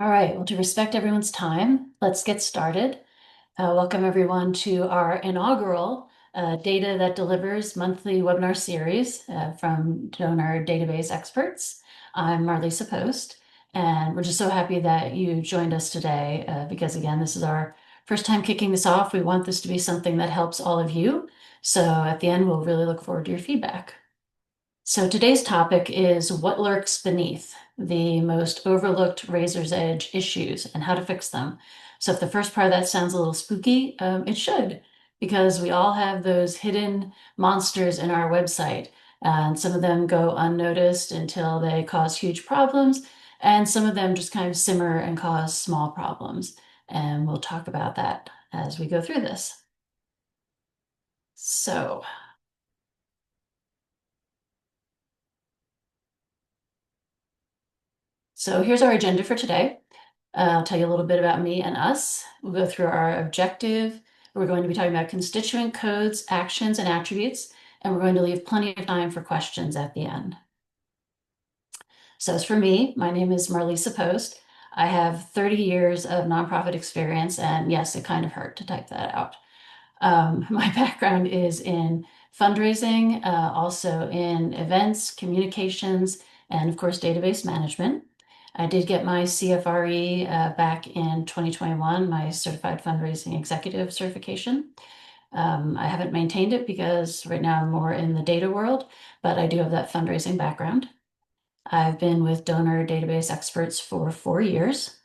All right, well, to respect everyone's time, let's get started. Welcome everyone to our inaugural Data That Delivers monthly webinar series from donor database experts. I'm Marlisa Post, and we're just so happy that you joined us today because again, this is our first time kicking this off. We want this to be something that helps all of you. So at the end, we'll really look forward to your feedback. So today's topic is what lurks beneath the most overlooked razor's edge issues and how to fix them. So if the first part of that sounds a little spooky, it should, because we all have those hidden monsters in our website. And some of them go unnoticed until they cause huge problems, and some of them just kind of simmer and cause small problems. And we'll talk about that as we go through this. So So here's our agenda for today. I'll tell you a little bit about me and us. We'll go through our objective. We're going to be talking about constituent codes, actions, and attributes, and we're going to leave plenty of time for questions at the end. So as for me, my name is Marlisa Post. I have 30 years of nonprofit experience, and yes, it kind of hurt to type that out. My background is in fundraising, also in events, communications, and of course, database management. I did get my CFRE back in 2021, my Certified Fundraising Executive certification. I haven't maintained it because right now I'm more in the data world, but I do have that fundraising background. I've been with donor database experts for 4 years.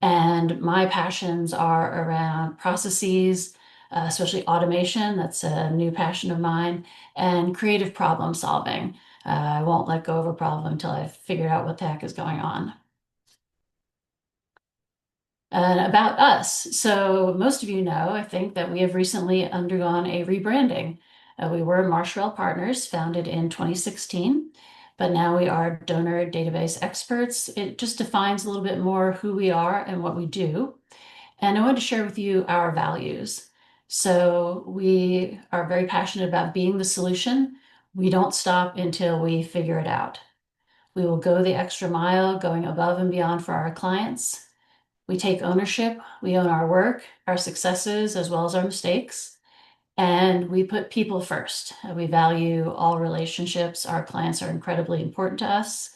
And my passions are around processes, especially automation. That's a new passion of mine, and creative problem solving. I won't let go of a problem until I've figured out what the heck is going on. And about us. So most of you know, I think, that we have recently undergone a rebranding. We were Marshall Partners, founded in 2016, but now we are donor database experts. It just defines a little bit more who we are and what we do. And I wanted to share with you our values. So we are very passionate about being the solution. We don't stop until we figure it out. We will go the extra mile, going above and beyond for our clients. We take ownership. We own our work, our successes, as well as our mistakes. And we put people first. We value all relationships. Our clients are incredibly important to us.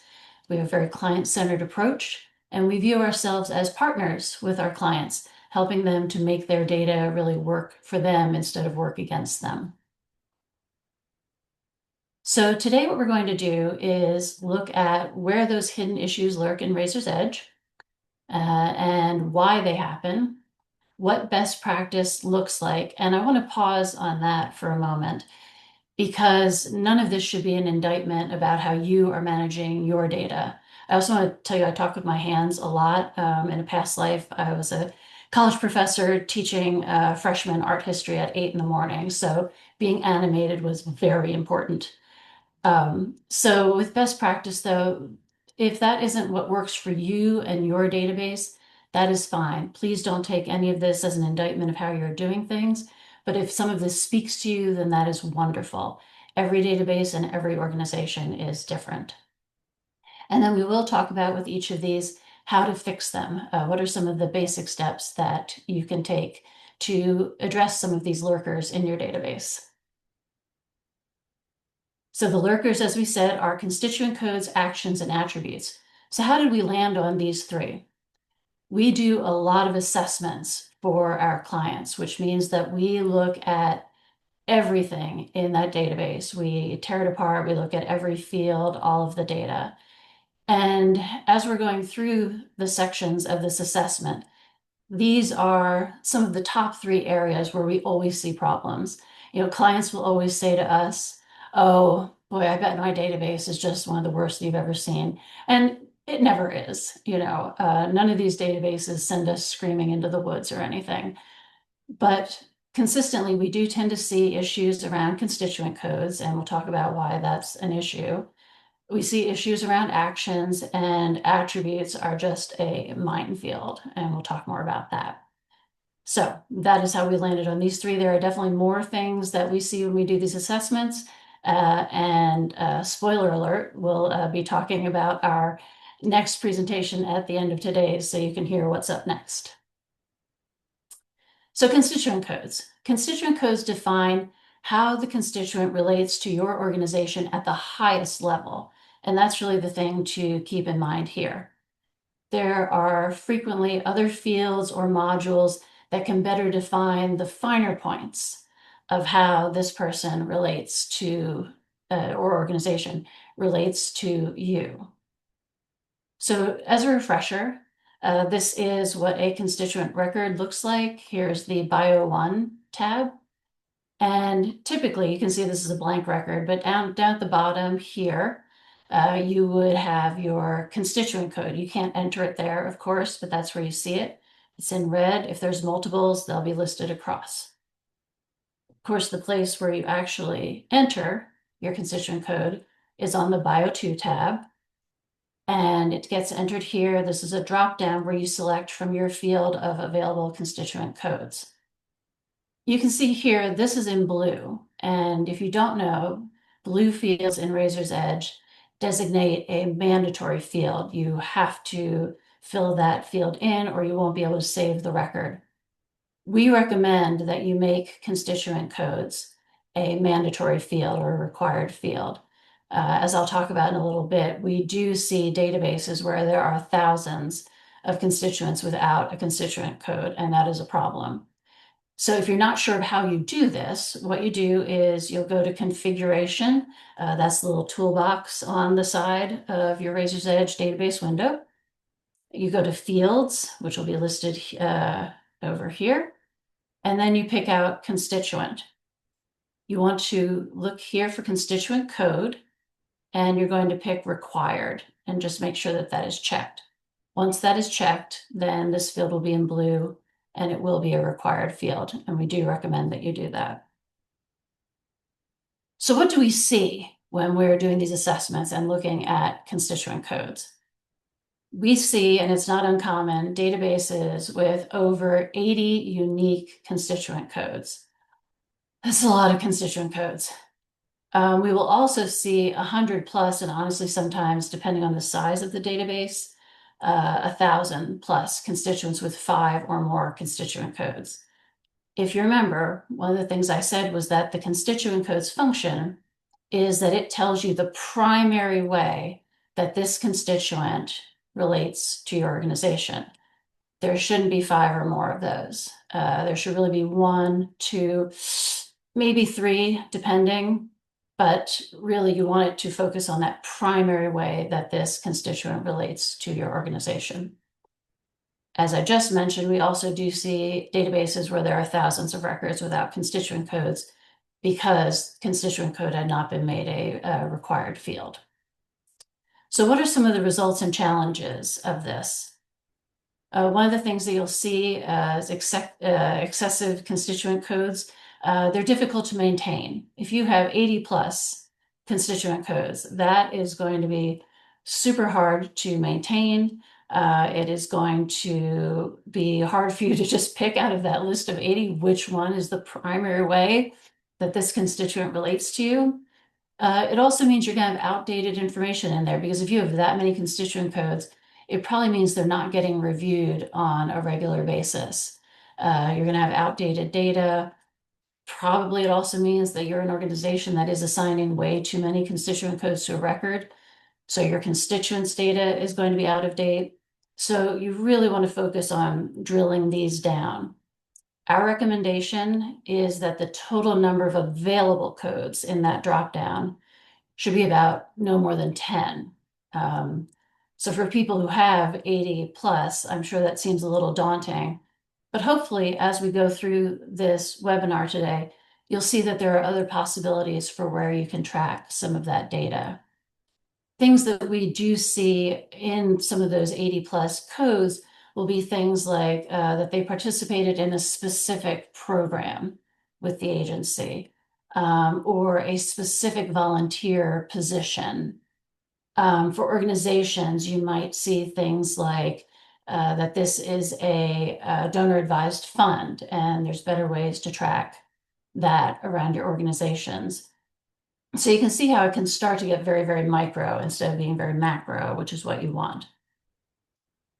We have a very client-centered approach, and we view ourselves as partners with our clients, helping them to make their data really work for them instead of work against them. So today what we're going to do is look at where those hidden issues lurk in Razor's Edge, and why they happen, what best practice looks like. And I want to pause on that for a moment because none of this should be an indictment about how you are managing your data. I also want to tell you, I talk with my hands a lot. In a past life, I was a college professor teaching freshman art history at 8 in the morning. So being animated was very important. So with best practice, though, if that isn't what works for you and your database, that is fine. Please don't take any of this as an indictment of how you're doing things. But if some of this speaks to you, then that is wonderful. Every database and every organization is different. And then we will talk about with each of these how to fix them. What are some of the basic steps that you can take to address some of these lurkers in your database? So the lurkers, as we said, are constituent codes, actions, and attributes. So how did we land on these three? We do a lot of assessments for our clients, which means that we look at everything in that database. We tear it apart, we look at every field, all of the data. And as we're going through the sections of this assessment, these are some of the top three areas where we always see problems. Clients will always say to us, "Oh boy, I bet my database is just one of the worst you've ever seen." And it never is. None of these databases send us screaming into the woods or anything. But consistently, we do tend to see issues around constituent codes, and we'll talk about why that's an issue. We see issues around actions, and attributes are just a minefield, and we'll talk more about that. So that is how we landed on these three. There are definitely more things that we see when we do these assessments. And spoiler alert, we'll be talking about our next presentation at the end of today's so you can hear what's up next. So constituent codes. Constituent codes define how the constituent relates to your organization at the highest level. And that's really the thing to keep in mind here. There are frequently other fields or modules that can better define the finer points of how this person relates to, or organization relates to you. So as a refresher, this is what a constituent record looks like. Here's the Bio 1 tab. And typically, you can see this is a blank record, but down at the bottom here, you would have your constituent code. You can't enter it there, of course, but that's where you see it. It's in red. If there's multiples, they'll be listed across. Of course, the place where you actually enter your constituent code is on the Bio 2 tab. And it gets entered here. This is a drop down where you select from your field of available constituent codes. You can see here, this is in blue. And if you don't know, blue fields in Razor's Edge designate a mandatory field. You have to fill that field in or you won't be able to save the record. We recommend that you make constituent codes a mandatory field or a required field. As I'll talk about in a little bit, we do see databases where there are thousands of constituents without a constituent code, and that is a problem. So if you're not sure of how you do this, what you do is you'll go to configuration. That's the little toolbox on the side of your Razor's Edge database window. You go to fields, which will be listed over here, and then you pick out constituent. You want to look here for constituent code, and you're going to pick required and just make sure that that is checked. Once that is checked, then this field will be in blue and it will be a required field. And we do recommend that you do that. So what do we see when we're doing these assessments and looking at constituent codes? We see, and it's not uncommon, databases with over 80 unique constituent codes. That's a lot of constituent codes. We will also see 100 plus, and honestly, sometimes, depending on the size of the database, 1,000 plus constituents with 5 or more constituent codes. If you remember, one of the things I said was that the constituent codes function is that it tells you the primary way that this constituent relates to your organization. There shouldn't be 5 or more of those. There should really be 1, 2, maybe 3, depending. But really, you want it to focus on that primary way that this constituent relates to your organization. As I just mentioned, we also do see databases where there are thousands of records without constituent codes because constituent code had not been made a required field. So what are some of the results and challenges of this? One of the things that you'll see is excessive constituent codes. They're difficult to maintain. If you have 80 plus constituent codes, that is going to be super hard to maintain. It is going to be hard for you to just pick out of that list of 80 which one is the primary way that this constituent relates to you. It also means you're going to have outdated information in there because if you have that many constituent codes, it probably means they're not getting reviewed on a regular basis. You're going to have outdated data. Probably it also means that you're an organization that is assigning way too many constituent codes to a record. So your constituents data is going to be out of date. So you really want to focus on drilling these down. Our recommendation is that the total number of available codes in that dropdown should be about no more than 10. So for people who have 80 plus, I'm sure that seems a little daunting. But hopefully, as we go through this webinar today, you'll see that there are other possibilities for where you can track some of that data. Things that we do see in some of those 80 plus codes will be things like that they participated in a specific program with the agency or a specific volunteer position. For organizations, you might see things like that this is a donor-advised fund, and there's better ways to track that around your organizations. So you can see how it can start to get very, very micro instead of being very macro, which is what you want.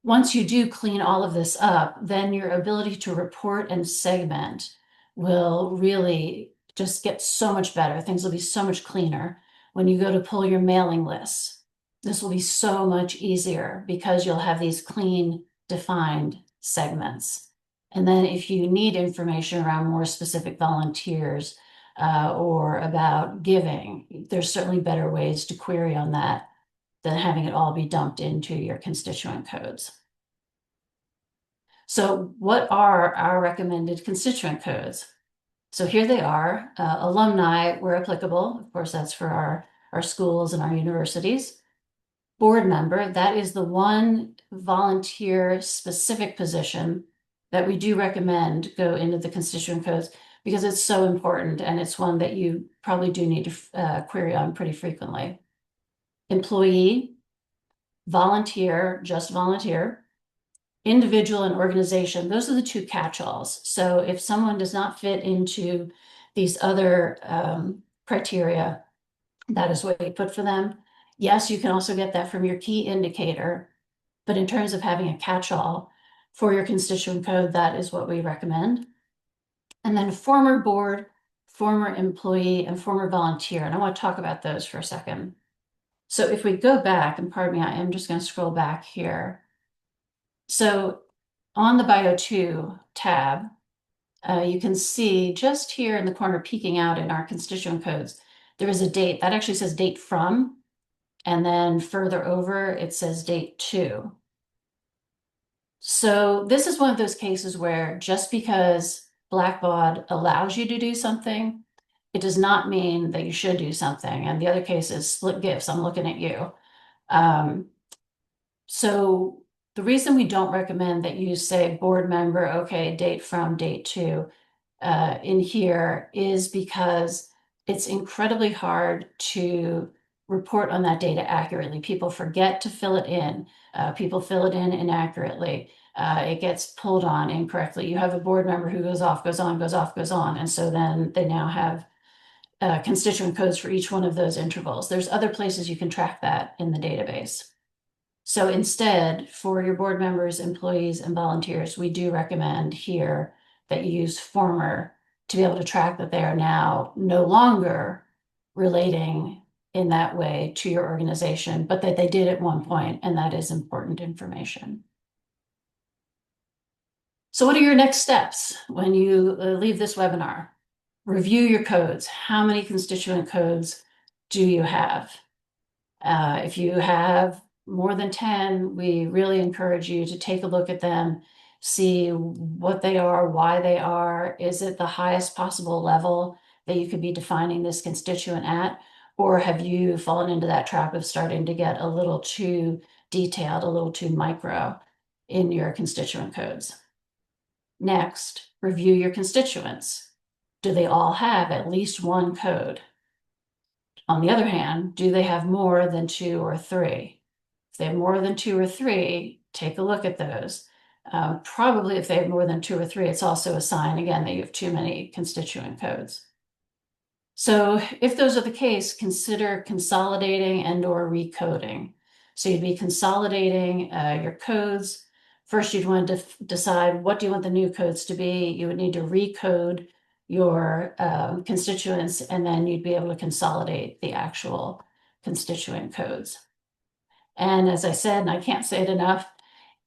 once you do clean all of this up, then your ability to report and segment will really just get so much better. Things will be so much cleaner. When you go to pull your mailing lists, this will be so much easier because you'll have these clean, defined segments. And then if you need information around more specific volunteers or about giving, there's certainly better ways to query on that than having it all be dumped into your constituent codes. So what are our recommended constituent codes? So here they are, alumni where applicable. Of course, that's for our schools and our universities. Board member, that is the one volunteer specific position that we do recommend go into the constituent codes because it's so important and it's one that you probably do need to query on pretty frequently. Employee, volunteer, just volunteer, individual and organization, those are the two catch-alls. So if someone does not fit into these other criteria, that is what you put for them. Yes, you can also get that from your key indicator, but in terms of having a catch-all for your constituent code, that is what we recommend. And then former board, former employee, and former volunteer. And I want to talk about those for a second. So if we go back, and pardon me, I am just going to scroll back here. So on the Bio 2 tab, you can see just here in the corner peeking out in our constituent codes, there is a date. That actually says date from, and then further over, it says date to. So this is one of those cases where just because Blackbaud allows you to do something, it does not mean that you should do something. And the other case is split gifts. I'm looking at you. So the reason we don't recommend that you say board member, okay, date from, date to in here is because it's incredibly hard to report on that data accurately. People forget to fill it in. People fill it in inaccurately. It gets pulled on incorrectly. You have a board member who goes off, goes on, goes off, goes on. And so then they now have constituent codes for each one of those intervals. There's other places you can track that in the database. So instead, for your board members, employees, and volunteers, we do recommend here that you use former to be able to track that they are now no longer relating in that way to your organization, but that they did at one point, and that is important information. So what are your next steps when you leave this webinar? Review your codes. How many constituent codes do you have? If you have more than 10, we really encourage you to take a look at them, see what they are, why they are. Is it the highest possible level that you could be defining this constituent at? Or have you fallen into that trap of starting to get a little too detailed, a little too micro in your constituent codes? Next, review your constituents. Do they all have at least one code? On the other hand, do they have more than 2 or 3? If they have more than 2 or 3, take a look at those. Probably if they have more than 2 or 3, it's also a sign, again, that you have too many constituent codes. So if those are the case, consider consolidating and or recoding. So you'd be consolidating your codes. First, you'd want to decide what do you want the new codes to be. You would need to recode your constituents, and then you'd be able to consolidate the actual constituent codes. And as I said, and I can't say it enough,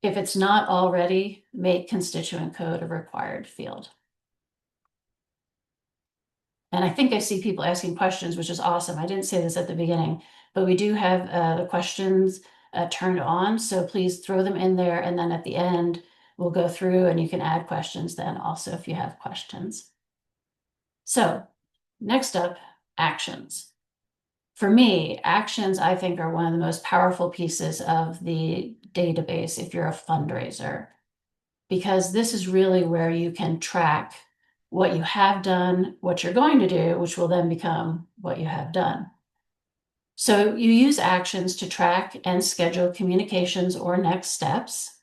if it's not already, make constituent code a required field. And I think I see people asking questions, which is awesome. I didn't say this at the beginning, but we do have the questions turned on. So please throw them in there. And then at the end, we'll go through and you can add questions then also if you have questions. So next up, actions. For me, actions, I think, are one of the most powerful pieces of the database if you're a fundraiser, because this is really where you can track what you have done, what you're going to do, which will then become what you have done. So you use actions to track and schedule communications or next steps.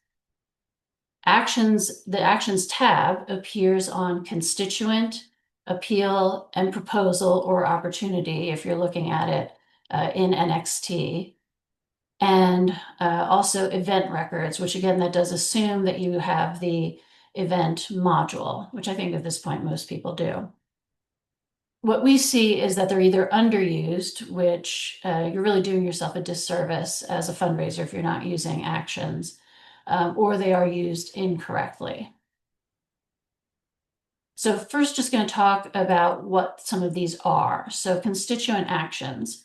Actions, the Actions tab appears on Constituent, Appeal, and Proposal or Opportunity if you're looking at it in NXT. and also event records, which again, that does assume that you have the event module, which I think at this point most people do. What we see is that they're either underused, which you're really doing yourself a disservice as a fundraiser if you're not using actions, or they are used incorrectly. So first, just going to talk about what some of these are. So constituent actions.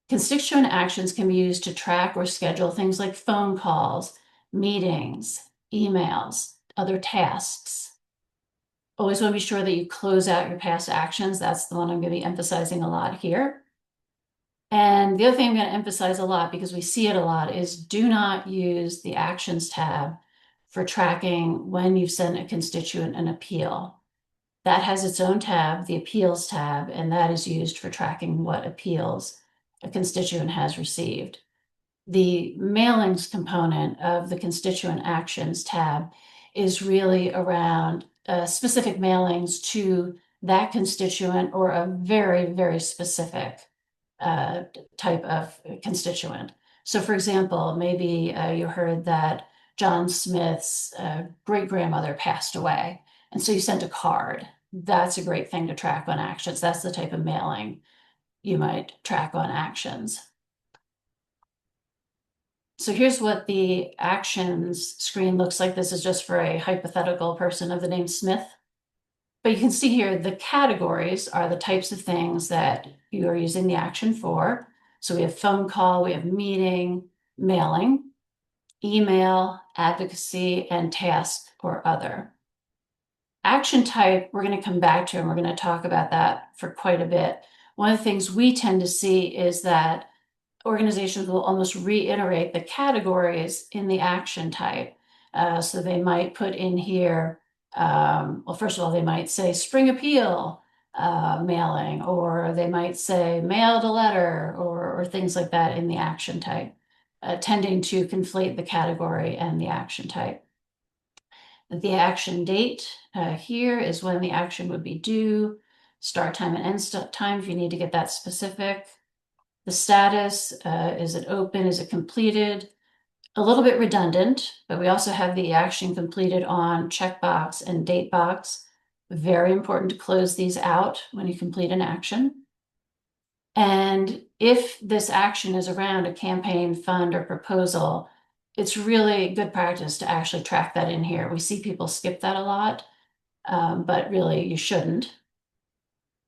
Constituent actions can be used to track or schedule things like phone calls, meetings, emails, other tasks. Always want to be sure that you close out your past actions. That's the one I'm going to be emphasizing a lot here. And the other thing I'm going to emphasize a lot, because we see it a lot, is do not use the Actions tab for tracking when you've sent a constituent an appeal. That has its own tab, the Appeals tab, and that is used for tracking what appeals a constituent has received. The mailings component of the Constituent Actions tab is really around specific mailings to that constituent or a very, very specific type of constituent. So, for example, maybe you heard that John Smith's great grandmother passed away, and so you sent a card. That's a great thing to track on actions. That's the type of mailing you might track on actions. So here's what the actions screen looks like. This is just for a hypothetical person of the name Smith. But you can see here the categories are the types of things that you are using the action for. So we have phone call, we have meeting, mailing, email, advocacy, and task or other. Action type, we're going to come back to, and we're going to talk about that for quite a bit. One of the things we tend to see is that organizations will almost reiterate the categories in the action type. So they might put in here, well, first of all, they might say spring appeal mailing, or they might say mailed a letter, or things like that in the action type, tending to conflate the category and the action type. The action date here is when the action would be due, start time and end time if you need to get that specific. The status, is it open? Is it completed? A little bit redundant, but we also have the action completed on checkbox and date box. Very important to close these out when you complete an action. And if this action is around a campaign, fund, or proposal, it's really good practice to actually track that in here. We see people skip that a lot, but really you shouldn't.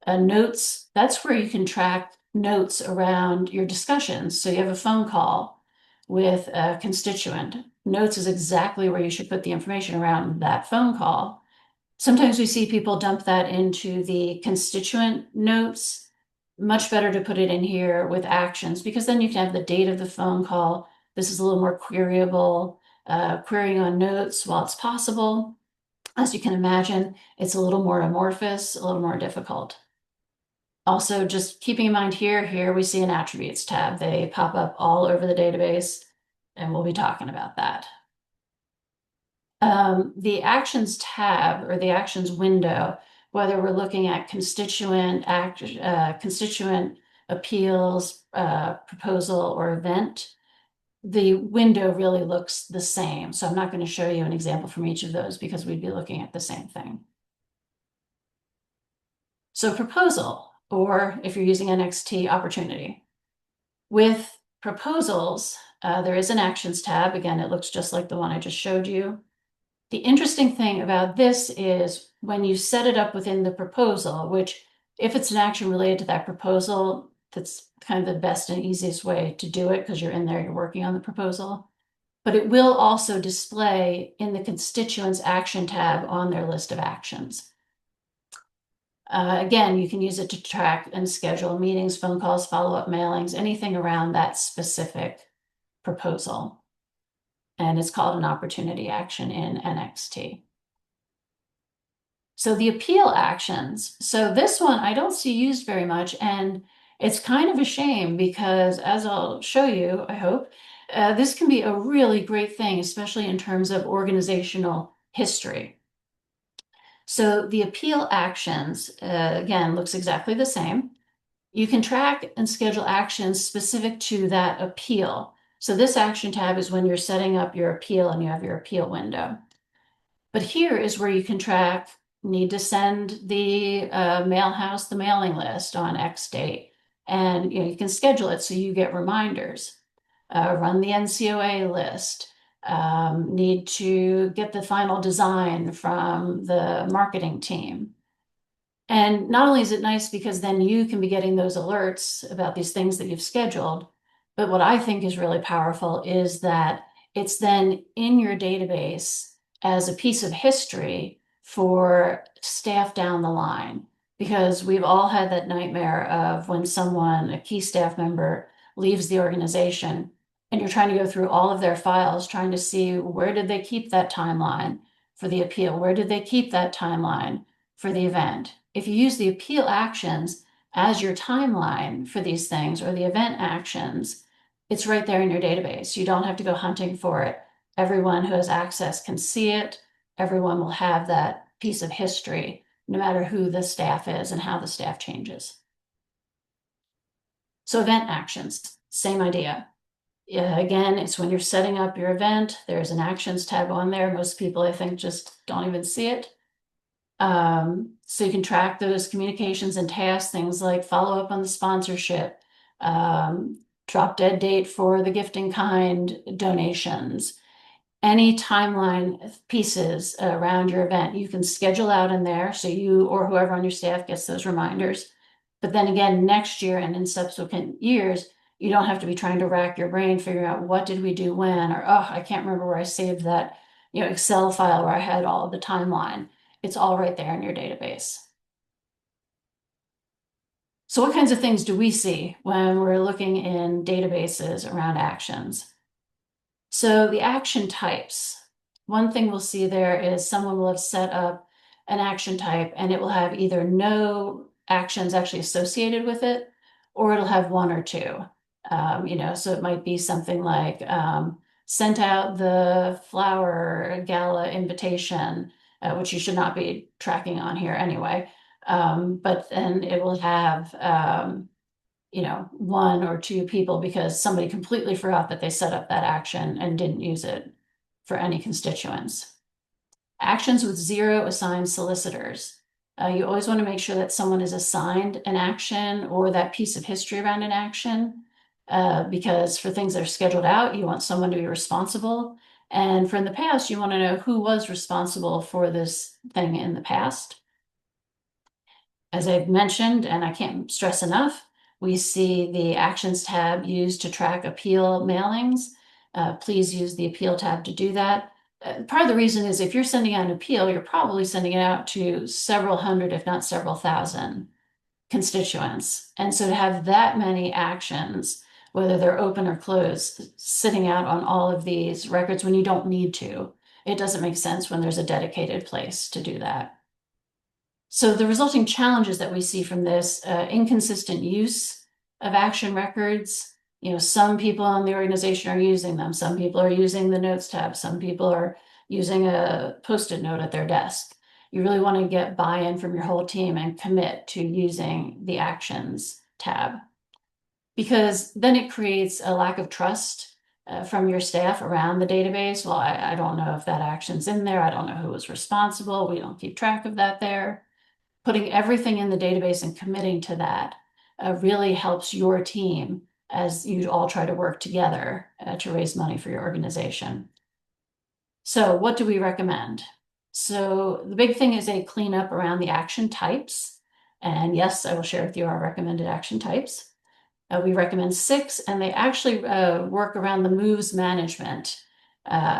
Notes, that's where you can track notes around your discussions. So you have a phone call with a constituent. Notes is exactly where you should put the information around that phone call. Sometimes we see people dump that into the constituent notes. Much better to put it in here with actions, because then you can have the date of the phone call. This is a little more queryable. Querying on notes, while it's possible, as you can imagine, it's a little more amorphous, a little more difficult. Also, just keeping in mind here we see an attributes tab. They pop up all over the database, and we'll be talking about that. The actions tab or the actions window, whether we're looking at constituent appeals, proposal, or event, the window really looks the same. So I'm not going to show you an example from each of those because we'd be looking at the same thing. So proposal, or if you're using NXT, opportunity. With proposals, there is an actions tab. Again, it looks just like the one I just showed you. The interesting thing about this is when you set it up within the proposal, which if it's an action related to that proposal, that's kind of the best and easiest way to do it because you're in there, you're working on the proposal. But it will also display in the constituents action tab on their list of actions. Again, you can use it to track and schedule meetings, phone calls, follow-up mailings, anything around that specific proposal. And it's called an opportunity action in NXT. So the appeal actions. So this one I don't see used very much, and it's kind of a shame because, as I'll show you, I hope, this can be a really great thing, especially in terms of organizational history. So the appeal actions, again, looks exactly the same. You can track and schedule actions specific to that appeal. So this action tab is when you're setting up your appeal and you have your appeal window. But here is where you can track, need to send the mail house the mailing list on X date. And you can schedule it so you get reminders. Run the NCOA list. Need to get the final design from the marketing team. And not only is it nice because then you can be getting those alerts about these things that you've scheduled, but what I think is really powerful is that it's then in your database as a piece of history for staff down the line. Because we've all had that nightmare of when someone, a key staff member, leaves the organization and you're trying to go through all of their files, trying to see where did they keep that timeline for the appeal? Where did they keep that timeline for the event? If you use the appeal actions as your timeline for these things or the event actions, it's right there in your database. You don't have to go hunting for it. Everyone who has access can see it. Everyone will have that piece of history, no matter who the staff is and how the staff changes. So event actions, same idea. Again, it's when you're setting up your event, there's an actions tab on there. Most people, I think, just don't even see it. So you can track those communications and tasks, things like follow up on the sponsorship, drop dead date for the gifting kind donations, any timeline pieces around your event. You can schedule out in there so you or whoever on your staff gets those reminders. But then again, next year and in subsequent years, you don't have to be trying to rack your brain figuring out what did we do when, or oh, I can't remember where I saved that, Excel file where I had all of the timeline. It's all right there in your database. So what kinds of things do we see when we're looking in databases around actions? So the action types, one thing we'll see there is someone will have set up an action type and it will have either no actions actually associated with it, or it'll have one or two. So it might be something like sent out the flower gala invitation, which you should not be tracking on here anyway. But then it will have one or two people because somebody completely forgot that they set up that action and didn't use it for any constituents. Actions with 0 assigned solicitors. You always want to make sure that someone is assigned an action or that piece of history around an action, because for things that are scheduled out, you want someone to be responsible. And for in the past, you want to know who was responsible for this thing in the past. As I've mentioned, and I can't stress enough, we see the Actions tab used to track appeal mailings. Please use the Appeal tab to do that. Part of the reason is if you're sending out an appeal, you're probably sending it out to several hundred, if not several thousand constituents. And so to have that many actions, whether they're open or closed, sitting out on all of these records when you don't need to, it doesn't make sense when there's a dedicated place to do that. So the resulting challenges that we see from this, inconsistent use of action records. Some people in the organization are using them. Some people are using the notes tab. Some people are using a Post-it note at their desk. You really want to get buy-in from your whole team and commit to using the actions tab, because then it creates a lack of trust from your staff around the database. Well, I don't know if that action's in there. I don't know who was responsible. We don't keep track of that there. Putting everything in the database and committing to that really helps your team as you all try to work together to raise money for your organization. So what do we recommend? So the big thing is a cleanup around the action types. And yes, I will share with you our recommended action types. We recommend 6, and they actually work around the moves management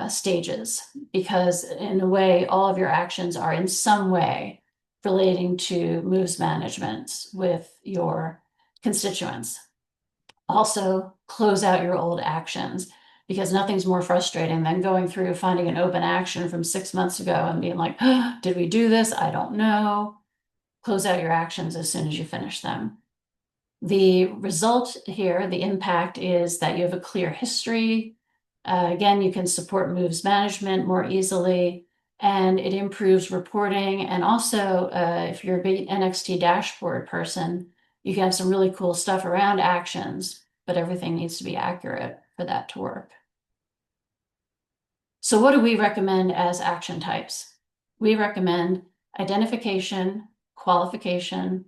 stages, because in a way, all of your actions are in some way relating to moves management with your constituents. Also, close out your old actions, because nothing's more frustrating than going through finding an open action from 6 months ago and being like, oh, did we do this? I don't know. Close out your actions as soon as you finish them. The result here, the impact, is that you have a clear history. Again, you can support moves management more easily, and it improves reporting. And also, if you're a big NXT dashboard person, you can have some really cool stuff around actions, but everything needs to be accurate for that to work. So what do we recommend as action types? We recommend identification, qualification,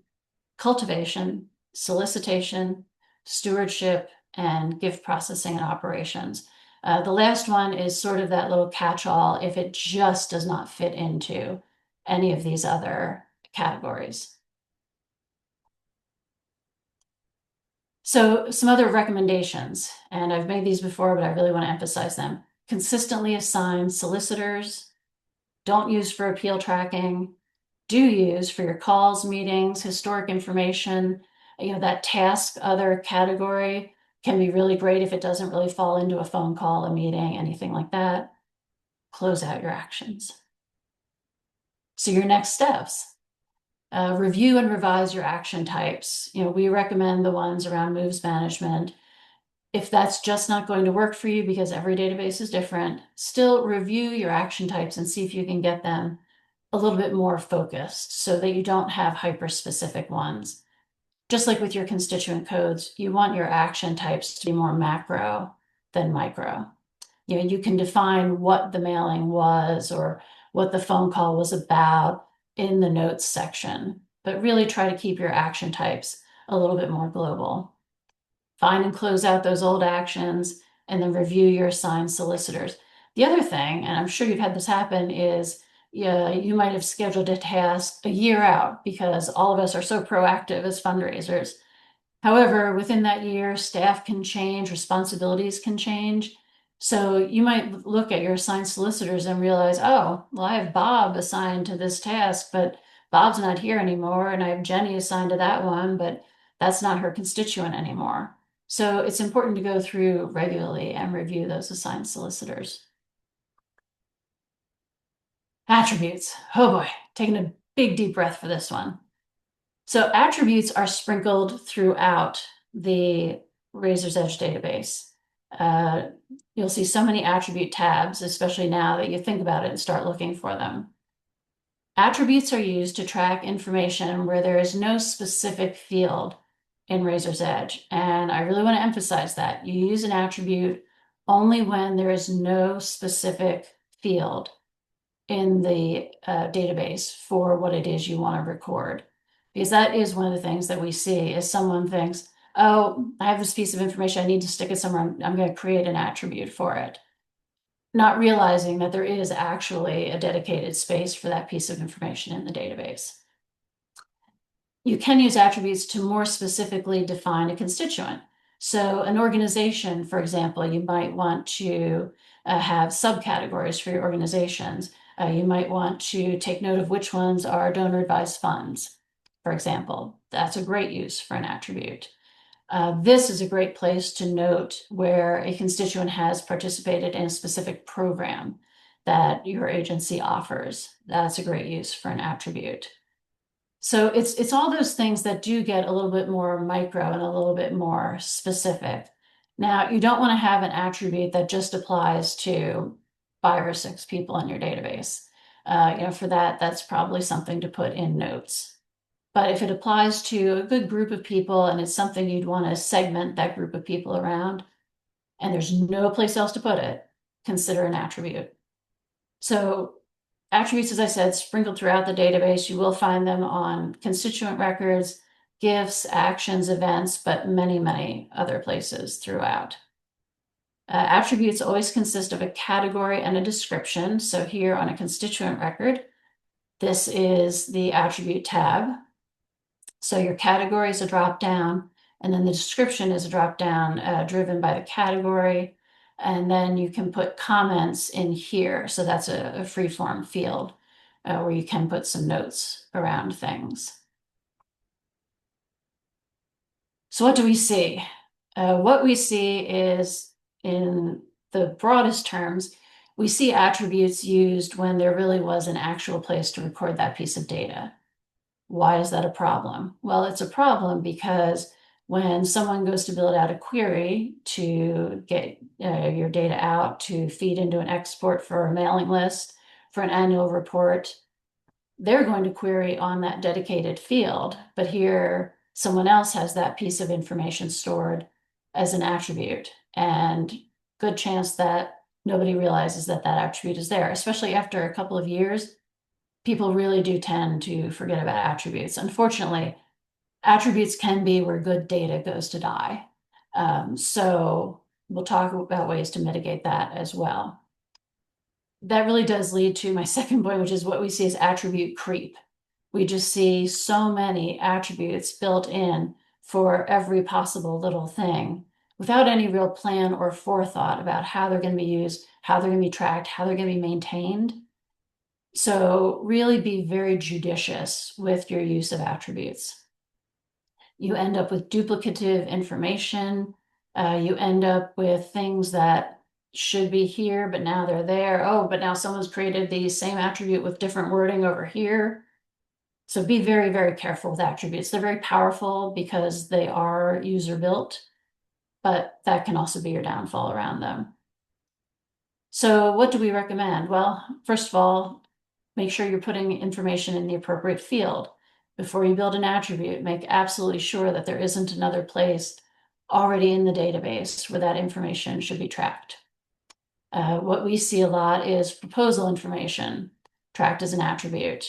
cultivation, solicitation, stewardship, and gift processing and operations. The last one is sort of that little catch-all if it just does not fit into any of these other categories. So some other recommendations, and I've made these before, but I really want to emphasize them. Consistently assign solicitors, don't use for appeal tracking, do use for your calls, meetings, historic information. That task other category can be really great if it doesn't really fall into a phone call, a meeting, anything like that. Close out your actions. So your next steps. Review and revise your action types. We recommend the ones around moves management. If that's just not going to work for you because every database is different, still review your action types and see if you can get them a little bit more focused so that you don't have hyper-specific ones. Just like with your constituent codes, you want your action types to be more macro than micro. You can define what the mailing was or what the phone call was about in the notes section, but really try to keep your action types a little bit more global. Find and close out those old actions and then review your assigned solicitors. The other thing, and I'm sure you've had this happen, is you might have scheduled a task a year out because all of us are so proactive as fundraisers. However, within that year, staff can change, responsibilities can change. So you might look at your assigned solicitors and realize, oh, well, I have Bob assigned to this task, but Bob's not here anymore. And I have Jenny assigned to that one, but that's not her constituent anymore. So it's important to go through regularly and review those assigned solicitors. Attributes. Oh boy, taking a big deep breath for this one. So attributes are sprinkled throughout the Razor's Edge database. You'll see so many attribute tabs, especially now that you think about it and start looking for them. Attributes are used to track information where there is no specific field in Razor's Edge. And I really want to emphasize that. You use an attribute only when there is no specific field in the database for what it is you want to record. Because that is one of the things that we see is someone thinks, oh, I have this piece of information, I need to stick it somewhere, I'm going to create an attribute for it. Not realizing that there is actually a dedicated space for that piece of information in the database. You can use attributes to more specifically define a constituent. So an organization, for example, you might want to have subcategories for your organizations. You might want to take note of which ones are donor advised funds, for example. That's a great use for an attribute. This is a great place to note where a constituent has participated in a specific program that your agency offers. That's a great use for an attribute. So it's all those things that do get a little bit more micro and a little bit more specific. Now, you don't want to have an attribute that just applies to 5 or 6 people in your database. For that, that's probably something to put in notes. But if it applies to a good group of people and it's something you'd want to segment that group of people around, and there's no place else to put it, consider an attribute. So attributes, as I said, sprinkled throughout the database. You will find them on constituent records, gifts, actions, events, but many, many other places throughout. Attributes always consist of a category and a description. So here on a constituent record, this is the attribute tab. So your category is a drop down, and then the description is a drop down driven by the category. And then you can put comments in here. So that's a free form field where you can put some notes around things. So what do we see? What we see is, in the broadest terms, we see attributes used when there really was an actual place to record that piece of data. Why is that a problem? Well, it's a problem because when someone goes to build out a query to get your data out to feed into an export for a mailing list, for an annual report, they're going to query on that dedicated field. But here, someone else has that piece of information stored as an attribute. and good chance that nobody realizes that that attribute is there, especially after a couple of years. People really do tend to forget about attributes. Unfortunately, attributes can be where good data goes to die. So we'll talk about ways to mitigate that as well. That really does lead to my second point, which is what we see as attribute creep. We just see so many attributes built in for every possible little thing without any real plan or forethought about how they're going to be used, how they're going to be tracked, how they're going to be maintained. So really be very judicious with your use of attributes. You end up with duplicative information. You end up with things that should be here, but now they're there. Oh, but now someone's created the same attribute with different wording over here. So be very, very careful with attributes. They're very powerful because they are user built, but that can also be your downfall around them. So what do we recommend? Well, first of all, make sure you're putting information in the appropriate field. Before you build an attribute, make absolutely sure that there isn't another place already in the database where that information should be tracked. What we see a lot is proposal information tracked as an attribute.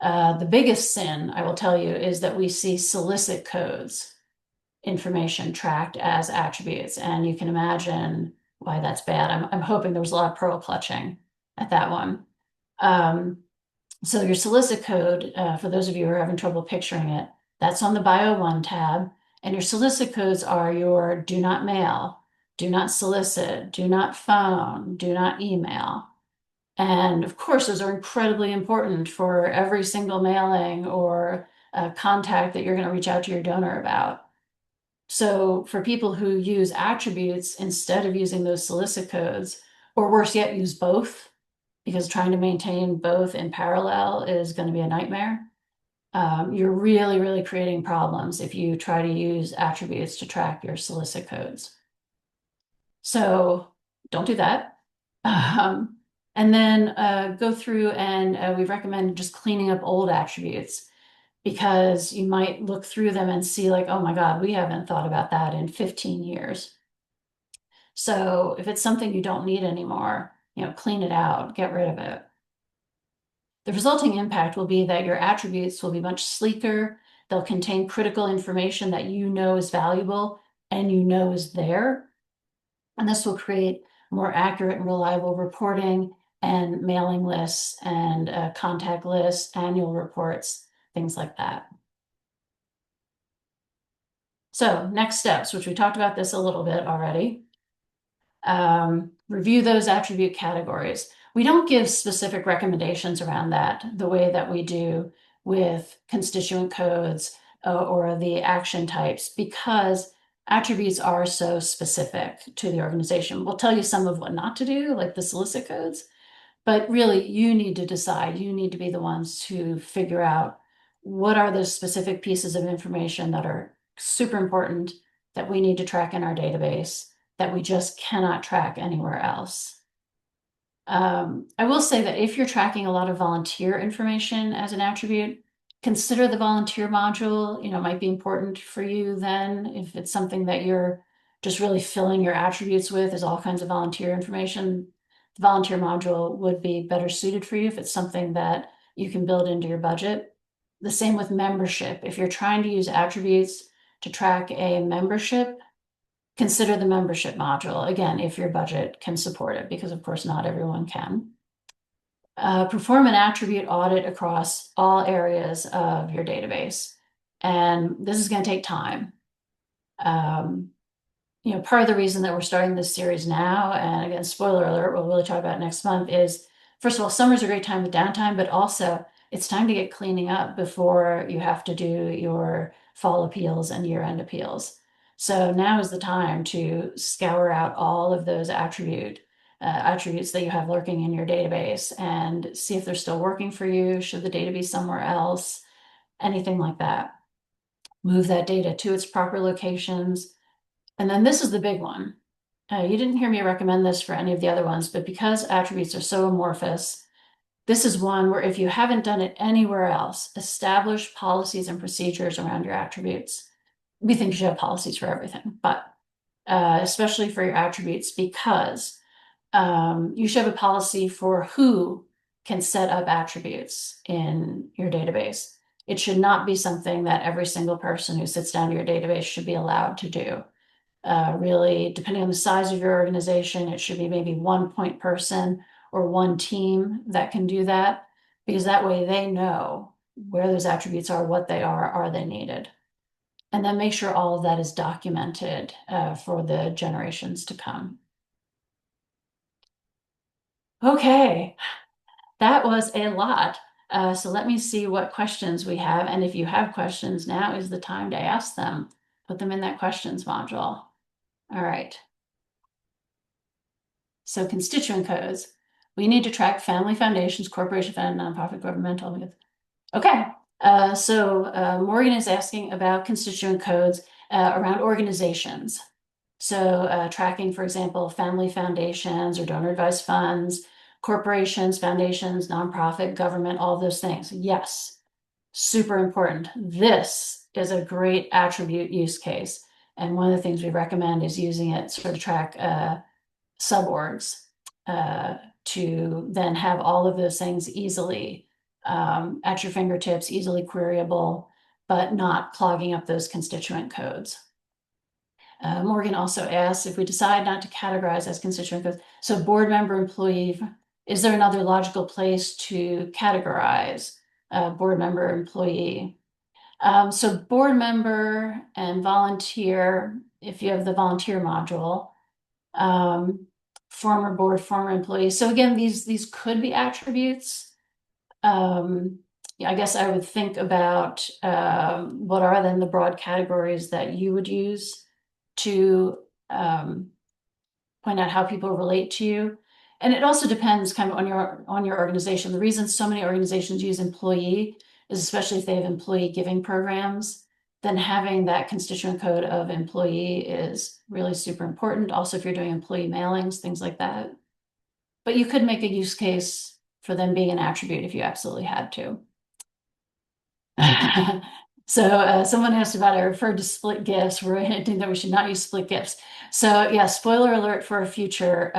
The biggest sin, I will tell you, is that we see solicit codes information tracked as attributes. And you can imagine why that's bad. I'm hoping there was a lot of pearl clutching at that one. So your solicit code, for those of you who are having trouble picturing it, that's on the Bio 1 tab. And your solicit codes are your do not mail, do not solicit, do not phone, do not email. And of course, those are incredibly important for every single mailing or contact that you're going to reach out to your donor about. So for people who use attributes instead of using those solicit codes, or worse yet, use both, because trying to maintain both in parallel is going to be a nightmare. You're really, really creating problems if you try to use attributes to track your solicit codes. So don't do that. And then go through and we recommend just cleaning up old attributes because you might look through them and see like, oh my God, we haven't thought about that in 15 years. So if it's something you don't need anymore, clean it out, get rid of it. The resulting impact will be that your attributes will be much sleeker. They'll contain critical information that you know is valuable and you know is there. And this will create more accurate and reliable reporting and mailing lists and contact lists, annual reports, things like that. So next steps, which we talked about this a little bit already. Review those attribute categories. We don't give specific recommendations around that the way that we do with constituent codes or the action types because attributes are so specific to the organization. We'll tell you some of what not to do, like the solicit codes, but really you need to decide. You need to be the ones to figure out what are those specific pieces of information that are super important that we need to track in our database that we just cannot track anywhere else. I will say that if you're tracking a lot of volunteer information as an attribute, consider the volunteer module, might be important for you then if it's something that you're just really filling your attributes with is all kinds of volunteer information. The volunteer module would be better suited for you if it's something that you can build into your budget. The same with membership. If you're trying to use attributes to track a membership, consider the membership module, again, if your budget can support it, because of course not everyone can. Perform an attribute audit across all areas of your database. And this is going to take time. Part of the reason that we're starting this series now, and again, spoiler alert, we'll really talk about next month, is first of all, summer's a great time with downtime, but also it's time to get cleaning up before you have to do your fall appeals and year-end appeals. So now is the time to scour out all of those attributes that you have lurking in your database and see if they're still working for you. Should the data be somewhere else? Anything like that. Move that data to its proper locations. And then this is the big one. You didn't hear me recommend this for any of the other ones, but because attributes are so amorphous, this is one where if you haven't done it anywhere else, establish policies and procedures around your attributes. We think you should have policies for everything, but especially for your attributes, because you should have a policy for who can set up attributes in your database. It should not be something that every single person who sits down to your database should be allowed to do. Really, depending on the size of your organization, it should be maybe one point person or one team that can do that, because that way they know where those attributes are, what they are they needed? And then make sure all of that is documented for the generations to come. Okay, that was a lot. So let me see what questions we have. And if you have questions, now is the time to ask them. Put them in that questions module. All right. So constituent codes. We need to track family foundations, corporation founded, nonprofit, governmental. Okay. Morgan is asking about constituent codes around organizations. So tracking, for example, family foundations or donor advised funds, corporations, foundations, nonprofit, government, all those things. Yes, super important. This is a great attribute use case. And one of the things we recommend is using it sort of track suborgs to then have all of those things easily at your fingertips, easily queryable, but not clogging up those constituent codes. Morgan also asks if we decide not to categorize as constituent codes, so board member, employee, is there another logical place to categorize board member, employee? So board member and volunteer, if you have the volunteer module, former board, former employee. So again, these could be attributes. Yeah, I guess I would think about what are then the broad categories that you would use to point out how people relate to you. And it also depends kind of on your organization. The reason so many organizations use employee is especially if they have employee giving programs, then having that constituent code of employee is really super important. Also, if you're doing employee mailings, things like that. But you could make a use case for them being an attribute if you absolutely had to. So someone asked about I referred to split gifts. We're hinting that we should not use split gifts. So yeah, spoiler alert for a future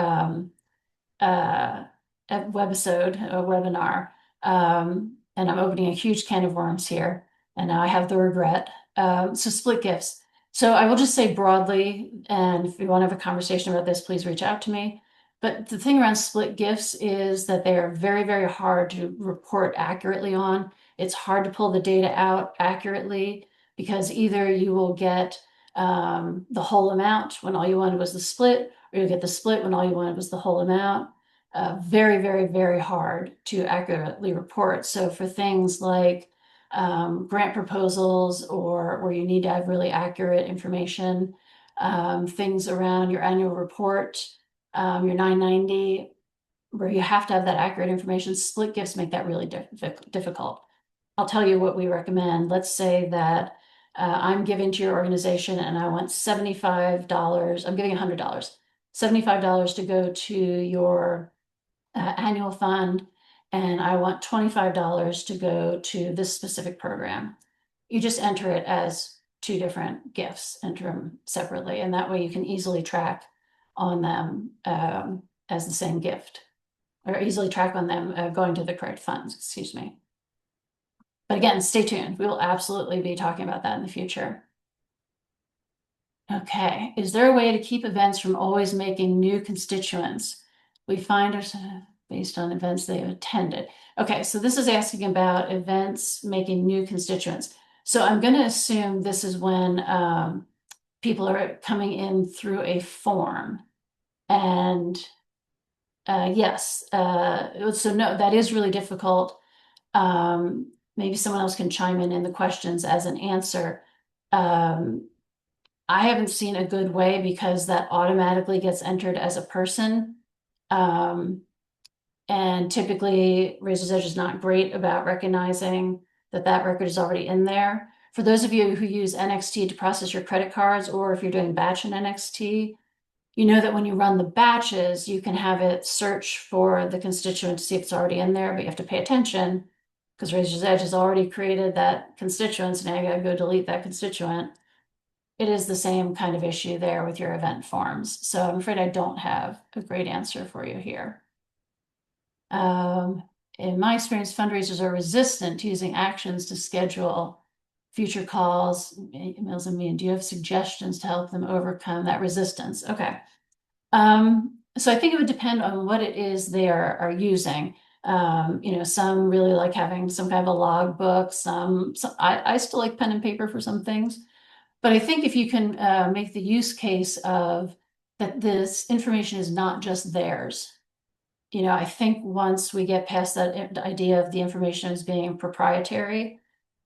uh, webisode, a webinar. And I'm opening a huge can of worms here. And now I have the regret. So split gifts. So I will just say broadly, and if you want to have a conversation about this, please reach out to me. But the thing around split gifts is that they are very, very hard to report accurately on. It's hard to pull the data out accurately because either you will get the whole amount when all you wanted was the split, or you'll get the split when all you wanted was the whole amount. Very, very, very hard to accurately report. So for things like grant proposals or where you need to have really accurate information, things around your annual report, your 990, where you have to have that accurate information, split gifts make that really difficult. I'll tell you what we recommend. Let's say that I'm giving to your organization and I want $75. I'm giving $100, $75 to go to your annual fund, and I want $25 to go to this specific program. You just enter it as two different gifts, enter them separately, and that way you can easily track on them as the same gift, or easily track on them going to the correct funds, excuse me. But again, stay tuned. We will absolutely be talking about that in the future. Okay, is there a way to keep events from always making new constituents? We find ourselves based on events they have attended. Okay, so this is asking about events making new constituents. So I'm going to assume this is when people are coming in through a form. And yes, so no, that is really difficult. Maybe someone else can chime in the questions as an answer. I haven't seen a good way because that automatically gets entered as a person. And typically Razor's Edge is not great about recognizing that that record is already in there. For those of you who use NXT to process your credit cards, or if you're doing batch in NXT, you know that when you run the batches, you can have it search for the constituent to see if it's already in there, but you have to pay attention because Razor's Edge has already created that constituent, so now you gotta go delete that constituent. it is the same kind of issue there with your event forms. So I'm afraid I don't have a great answer for you here. In my experience, fundraisers are resistant to using actions to schedule future calls, emails, and meetings. Do you have suggestions to help them overcome that resistance? Okay. So I think it would depend on what it is they are using. Some really like having some kind of a log book. I still like pen and paper for some things. But I think if you can make the use case of that this information is not just theirs. I think once we get past that idea of the information as being proprietary,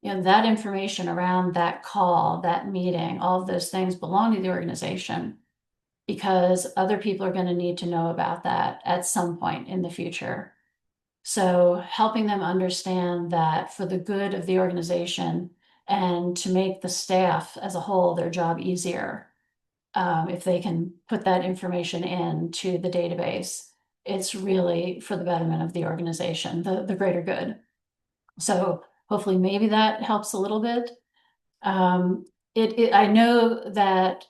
that information around that call, that meeting, all of those things belong to the organization because other people are going to need to know about that at some point in the future. So helping them understand that for the good of the organization and to make the staff as a whole, their job easier, if they can put that information into the database, it's really for the betterment of the organization, the greater good. So hopefully maybe that helps a little bit. I know that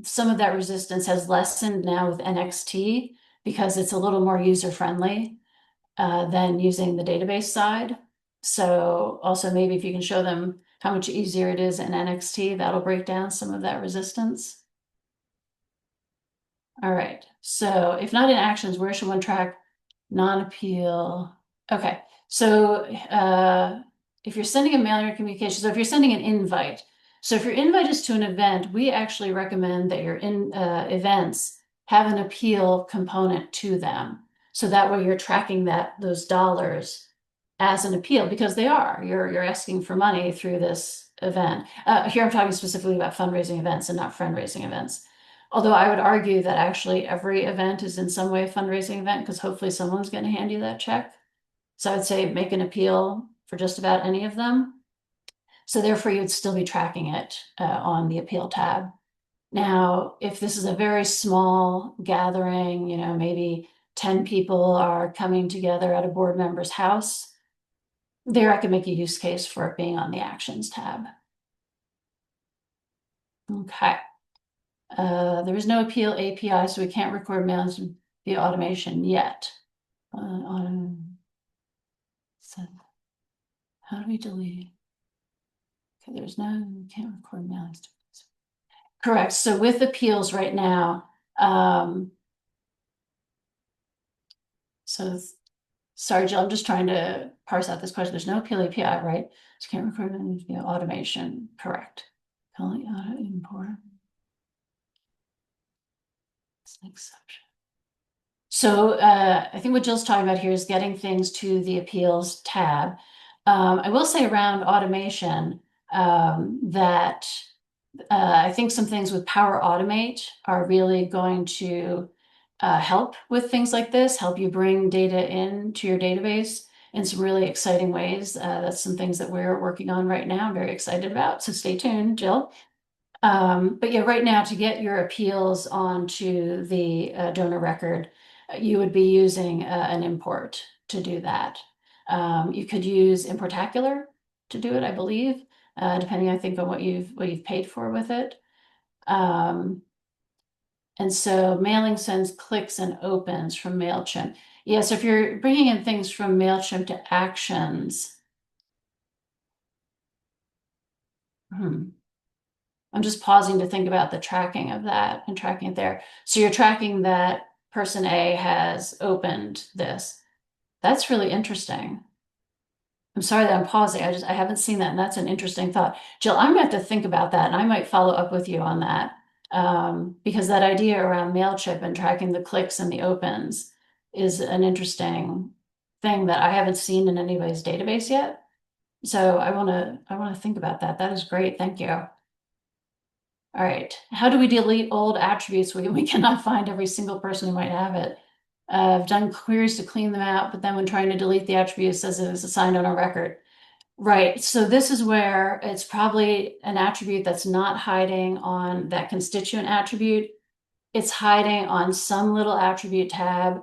some of that resistance has lessened now with NXT because it's a little more user-friendly than using the database side. So also maybe if you can show them how much easier it is in NXT, that'll break down some of that resistance. All right, so if not in actions, where should one track non-appeal? Okay, so if you're sending a mailing or communication, so if you're sending an invite, so if your invite is to an event, we actually recommend that your events have an appeal component to them. So that way you're tracking those dollars as an appeal because they are. You're asking for money through this event. Here I'm talking specifically about fundraising events and not fundraising events. Although I would argue that actually every event is in some way a fundraising event because hopefully someone's going to hand you that check. So I'd say make an appeal for just about any of them. So therefore you'd still be tracking it on the appeal tab. Now, if this is a very small gathering, maybe 10 people are coming together at a board member's house, there I can make a use case for it being on the actions tab. Okay. There is no appeal API, so we can't record mails via automation yet. So how do we delete? Okay, we can't record mailings. Correct. So with appeals right now, so sorry, Jill, I'm just trying to parse out this question. There's no appeal API, right? So can't record mailings via automation. Correct. Only auto import. It's an exception. So I think what Jill's talking about here is getting things to the appeals tab. I will say around automation that I think some things with Power Automate are really going to help with things like this, help you bring data into your database in some really exciting ways. That's some things that we're working on right now. I'm very excited about. So stay tuned, Jill. But yeah, right now to get your appeals onto the donor record, you would be using an import to do that. You could use Importacular to do it, I believe, depending, I think, on what you've paid for with it. And so mailing sends clicks and opens from MailChimp. Yeah, so if you're bringing in things from MailChimp to actions, I'm just pausing to think about the tracking of that and tracking it there. So you're tracking that person A has opened this. That's really interesting. I'm sorry that I'm pausing. I haven't seen that, and that's an interesting thought. Jill, I'm gonna have to think about that, and I might follow up with you on that. Because that idea around MailChimp and tracking the clicks and the opens is an interesting thing that I haven't seen in anybody's database yet. So I wanna think about that. That is great. Thank you. All right, how do we delete old attributes? We cannot find every single person who might have it. I've done queries to clean them out, but then when trying to delete the attribute, it says it was assigned on a record. Right, so this is where it's probably an attribute that's not hiding on that constituent attribute. It's hiding on some little attribute tab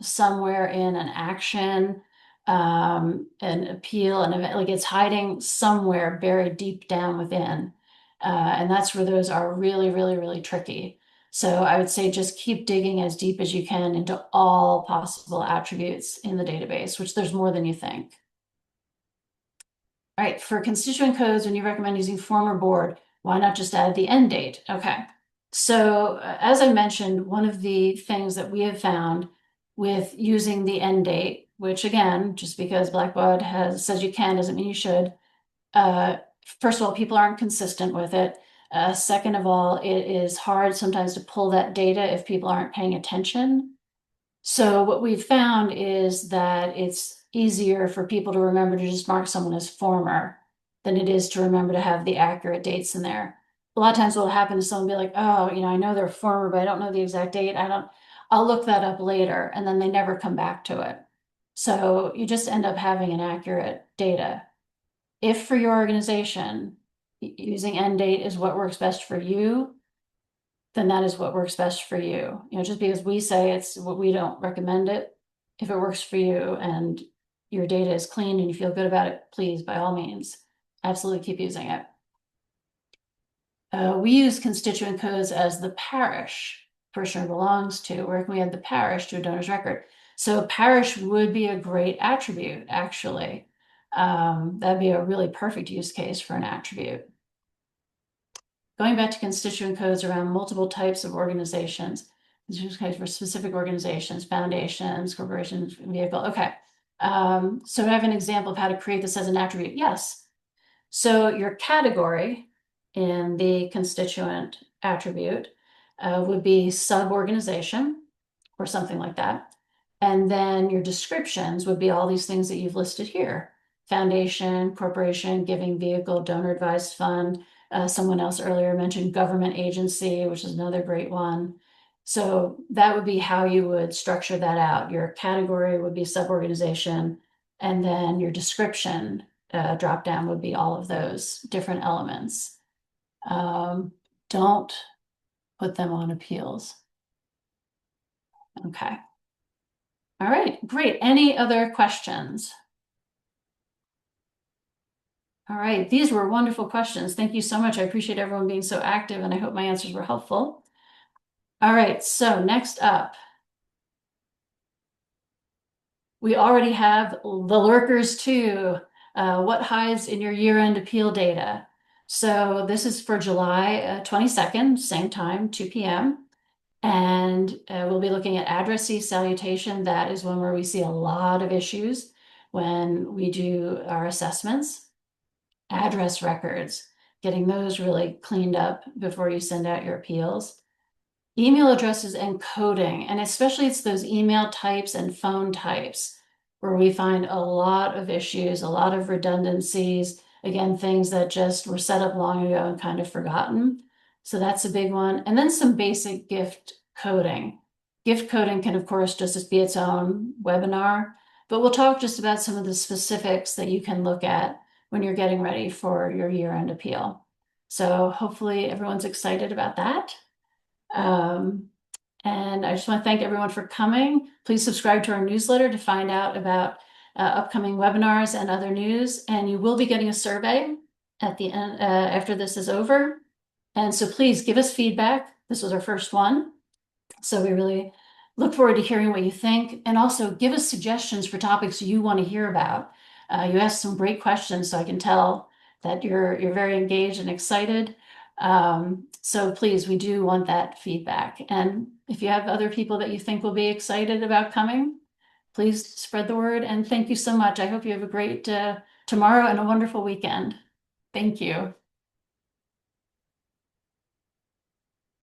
somewhere in an action, an appeal, an event, like it's hiding somewhere buried deep down within. And that's where those are really, really, really tricky. So I would say just keep digging as deep as you can into all possible attributes in the database, which there's more than you think. All right, for constituent codes, when you recommend using former board, why not just add the end date? Okay. So as I mentioned, one of the things that we have found with using the end date, which again, just because Blackbaud has says you can doesn't mean you should. Uh, First of all, people aren't consistent with it. Second of all, it is hard sometimes to pull that data if people aren't paying attention. So what we've found is that it's easier for people to remember to just mark someone as former than it is to remember to have the accurate dates in there. A lot of times what will happen is someone will be like, oh, I know they're former, but I don't know the exact date. I'll look that up later, and then they never come back to it. So you just end up having inaccurate data. If for your organization, using end date is what works best for you, then that is what works best for you. Just because we say it's what we don't recommend it. If it works for you and your data is clean and you feel good about it, please, by all means, absolutely keep using it. We use constituent codes as the parish person belongs to. Where can we add the parish to a donor's record? So parish would be a great attribute, actually. That'd be a really perfect use case for an attribute. Going back to constituent codes around multiple types of organizations, constituent codes for specific organizations, foundations, corporations, vehicle. Okay. So I have an example of how to create this as an attribute. Yes. So your category in the constituent attribute would be sub-organization or something like that. And then your descriptions would be all these things that you've listed here. Foundation, corporation, giving vehicle, donor advised fund. Someone else earlier mentioned government agency, which is another great one. So that would be how you would structure that out. Your category would be sub-organization, and then your description drop down would be all of those different elements. Don't put them on appeals. Okay. All right, great. Any other questions? All right, these were wonderful questions. Thank you so much. I appreciate everyone being so active, and I hope my answers were helpful. All right, so next up, we already have the Lurkers too. What hides in your year-end appeal data? So this is for July 22nd, same time, 2 p.m. And we'll be looking at addressee salutation. That is one where we see a lot of issues when we do our assessments. Address records, getting those really cleaned up before you send out your appeals. Email addresses and coding, and especially it's those email types and phone types where we find a lot of issues, a lot of redundancies, again, things that just were set up long ago and kind of forgotten. So that's a big one. And then some basic gift coding. Gift coding can, of course, just be its own webinar, but we'll talk just about some of the specifics that you can look at when you're getting ready for your year-end appeal. So hopefully everyone's excited about that. And I just want to thank everyone for coming. Please subscribe to our newsletter to find out about upcoming webinars and other news. And you will be getting a survey at the end after this is over. And so please give us feedback. This was our first one. So we really look forward to hearing what you think, and also give us suggestions for topics you want to hear about. You asked some great questions, so I can tell that you're very engaged and excited. So please, we do want that feedback. And if you have other people that you think will be excited about coming, please spread the word. And thank you so much. I hope you have a great tomorrow and a wonderful weekend. Thank you.